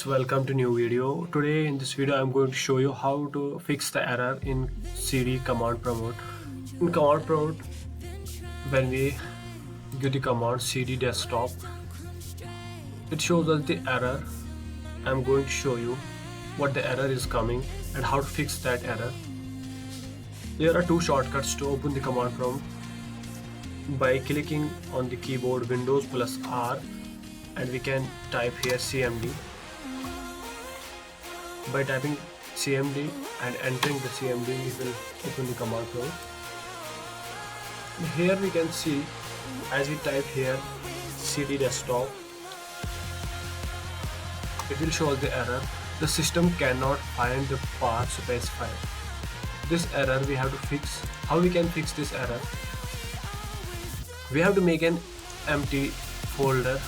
Welcome to new video. Today in this video I'm going to show you how to fix the error in cd command prompt. In command prompt, when we give the command cd desktop, it shows us the error. I'm going to show you what the error is coming and how to fix that error. There are two shortcuts to open the command prompt. By clicking on the keyboard Windows plus R, and we can type here cmd. By typing cmd and entering the cmd, we will open the command prompt. Here we can see, as we type here cd desktop, it will show the error. The system cannot find the path specified. This error we have to fix. How we can fix this error? We have to make an empty folder,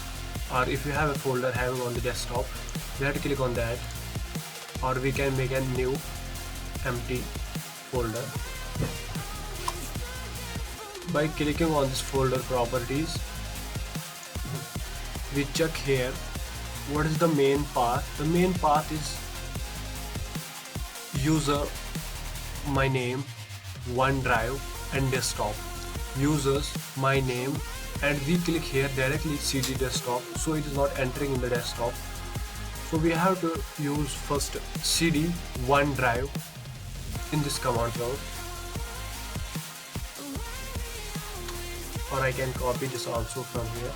or if you have a folder having on the desktop, we have to click on that, or we can make a new empty folder. By clicking on this folder properties, we check here what is the main path. The main path is user, my name, OneDrive and desktop. Users, my name, and we click here directly cd desktop, so it is not entering in the desktop. So we have to use first cd OneDrive in this command prompt, or I can copy this also from here.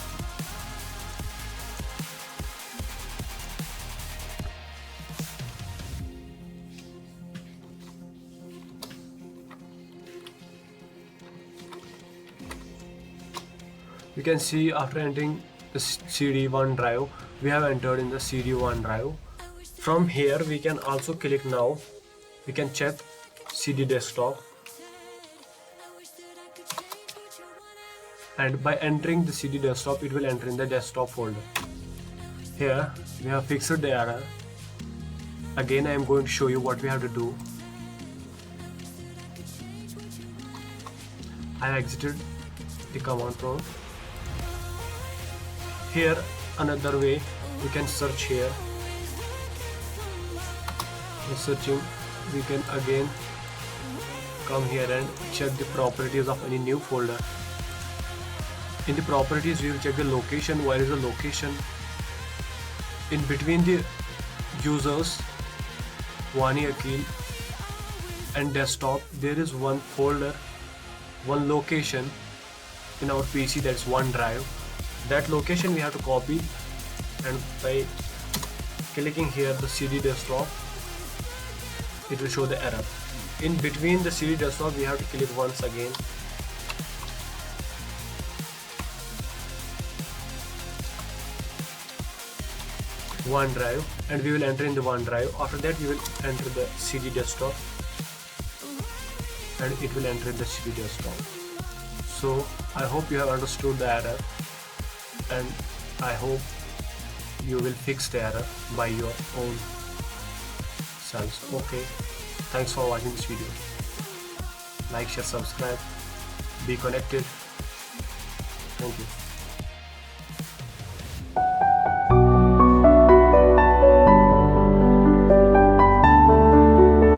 You can see after entering the cd OneDrive, we have entered in the cd OneDrive. From here we can also click now. We can check cd desktop, and by entering the cd desktop, it will enter in the desktop folder. Here we have fixed the error. Again, I am going to show you what we have to do. I have exited the command prompt. Here another way, we can search here. In searching, we can again come here and check the properties of any new folder. In the properties, we will check the location. Where is the location? In between the users, Wani Akil and desktop, there is one folder, one location in our PC, that's OneDrive. That location we have to copy, and by clicking here the cd desktop, it will show the error. In between the cd desktop, we have to click once again. OneDrive, and we will enter in the OneDrive. After that, we will enter the cd desktop, and it will enter the cd desktop. So I hope you have understood the error, and I hope you will fix the error by your own selves. Okay, thanks for watching this video. Like, share, subscribe, be connected. Thank you.